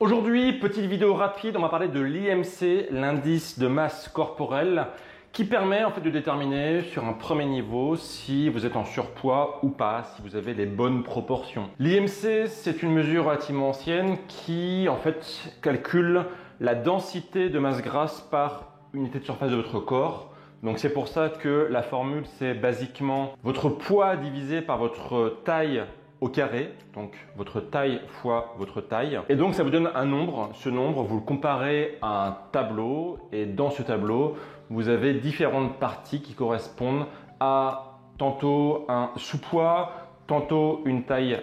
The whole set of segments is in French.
Aujourd'hui, petite vidéo rapide, on va parler de l'IMC, l'indice de masse corporelle, qui permet en fait de déterminer sur un premier niveau si vous êtes en surpoids ou pas, si vous avez les bonnes proportions. L'IMC, c'est une mesure relativement ancienne qui en fait calcule la densité de masse grasse par unité de surface de votre corps. Donc c'est pour ça que la formule c'est basiquement votre poids divisé par votre taille au carré, donc votre taille fois votre taille. Et donc ça vous donne un nombre. Ce nombre, vous le comparez à un tableau et dans ce tableau, vous avez différentes parties qui correspondent à tantôt un sous-poids, tantôt une taille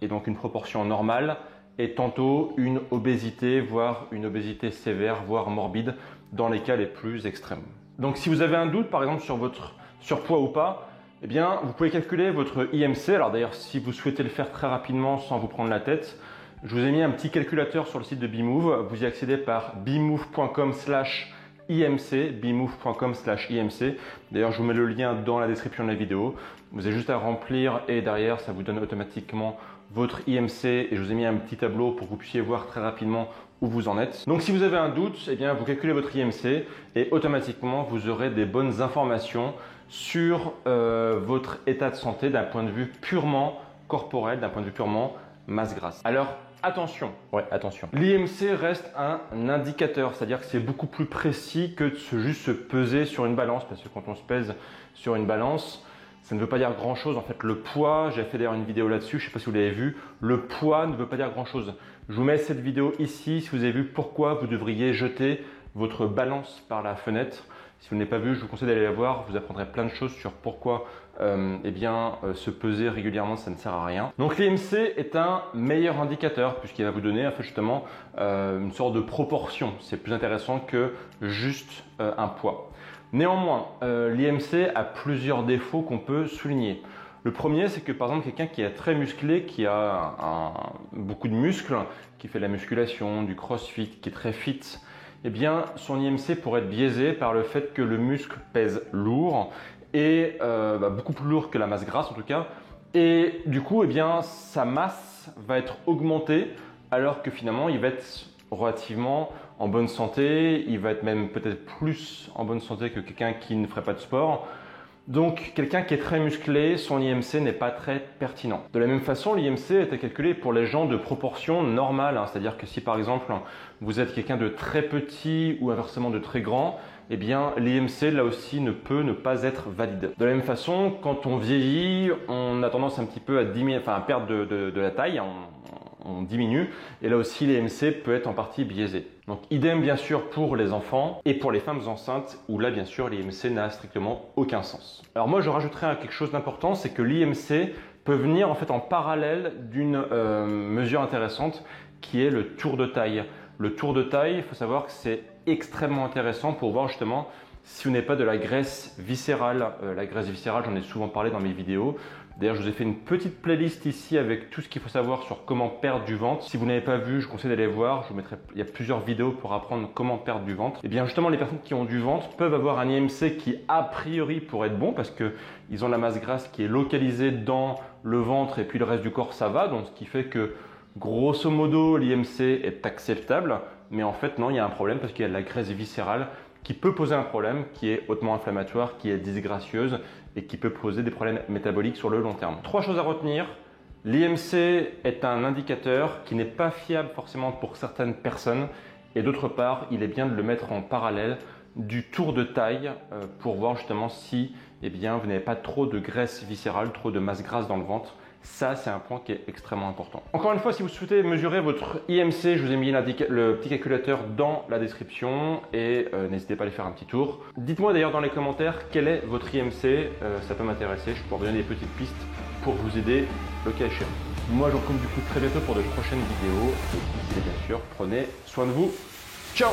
et donc une proportion normale et tantôt une obésité, voire une obésité sévère, voire morbide dans les cas les plus extrêmes. Donc si vous avez un doute par exemple sur votre surpoids ou pas, eh bien, vous pouvez calculer votre IMC. Alors d'ailleurs, si vous souhaitez le faire très rapidement sans vous prendre la tête, je vous ai mis un petit calculateur sur le site de Bmove. Vous y accédez par bmove.com/IMC, bmove.com/IMC. D'ailleurs, je vous mets le lien dans la description de la vidéo. Vous avez juste à remplir et derrière, ça vous donne automatiquement votre IMC et je vous ai mis un petit tableau pour que vous puissiez voir très rapidement où vous en êtes. Donc si vous avez un doute, eh bien, vous calculez votre IMC et automatiquement, vous aurez des bonnes informations sur votre état de santé d'un point de vue purement corporel, d'un point de vue purement masse grasse. Alors attention, l'IMC reste un indicateur, c'est-à-dire que c'est beaucoup plus précis que de juste se peser sur une balance, parce que quand on se pèse sur une balance, ça ne veut pas dire grand-chose. En fait, le poids, j'ai fait d'ailleurs une vidéo là-dessus, je ne sais pas si vous l'avez vu, le poids ne veut pas dire grand-chose. Je vous mets cette vidéo ici si vous avez vu pourquoi vous devriez jeter votre balance par la fenêtre. Si vous ne l'avez pas vu, je vous conseille d'aller la voir. Vous apprendrez plein de choses sur pourquoi se peser régulièrement, ça ne sert à rien. Donc l'IMC est un meilleur indicateur puisqu'il va vous donner en fait, justement une sorte de proportion. C'est plus intéressant que juste un poids. Néanmoins, l'IMC a plusieurs défauts qu'on peut souligner. Le premier, c'est que par exemple, quelqu'un qui est très musclé, qui a beaucoup de muscles, qui fait de la musculation, du crossfit, qui est très fit, eh bien, son IMC pourrait être biaisé par le fait que le muscle pèse lourd et beaucoup plus lourd que la masse grasse en tout cas. Et du coup, eh bien, sa masse va être augmentée alors que finalement, il va être relativement en bonne santé. Il va être même peut-être plus en bonne santé que quelqu'un qui ne ferait pas de sport. Donc, quelqu'un qui est très musclé, son IMC n'est pas très pertinent. De la même façon, l'IMC est à calculer pour les gens de proportion normale. C'est-à-dire que si par exemple, vous êtes quelqu'un de très petit ou inversement de très grand, eh bien, l'IMC là aussi ne peut ne pas être valide. De la même façon, quand on vieillit, on a tendance un petit peu à perdre de la taille, on diminue. Et là aussi, l'IMC peut être en partie biaisé. Donc, idem bien sûr pour les enfants et pour les femmes enceintes où là, bien sûr, l'IMC n'a strictement aucun sens. Alors moi, je rajouterais quelque chose d'important, c'est que l'IMC peut venir en fait en parallèle d'une mesure intéressante qui est le tour de taille. Le tour de taille, il faut savoir que c'est extrêmement intéressant pour voir justement si vous n'avez pas de la graisse viscérale. La graisse viscérale, j'en ai souvent parlé dans mes vidéos. D'ailleurs, je vous ai fait une petite playlist ici avec tout ce qu'il faut savoir sur comment perdre du ventre. Si vous n'avez pas vu, je vous conseille d'aller voir. Il y a plusieurs vidéos pour apprendre comment perdre du ventre. Et bien justement, les personnes qui ont du ventre peuvent avoir un IMC qui a priori pourrait être bon parce que ils ont la masse grasse qui est localisée dans le ventre et puis le reste du corps ça va. Donc ce qui fait que grosso modo, l'IMC est acceptable. Mais en fait, non, il y a un problème parce qu'il y a de la graisse viscérale qui peut poser un problème, qui est hautement inflammatoire, qui est disgracieuse et qui peut poser des problèmes métaboliques sur le long terme. 3 choses à retenir. L'IMC est un indicateur qui n'est pas fiable forcément pour certaines personnes et d'autre part, il est bien de le mettre en parallèle du tour de taille pour voir justement si vous n'avez pas trop de graisse viscérale, trop de masse grasse dans le ventre. Ça, c'est un point qui est extrêmement important. Encore une fois, si vous souhaitez mesurer votre IMC, je vous ai mis le petit calculateur dans la description et n'hésitez pas à aller faire un petit tour. Dites-moi d'ailleurs dans les commentaires quel est votre IMC, ça peut m'intéresser, je peux vous donner des petites pistes pour vous aider le cas échéant. Moi, je vous retrouve du coup très bientôt pour de prochaines vidéos et d'ici là, bien sûr, prenez soin de vous. Ciao!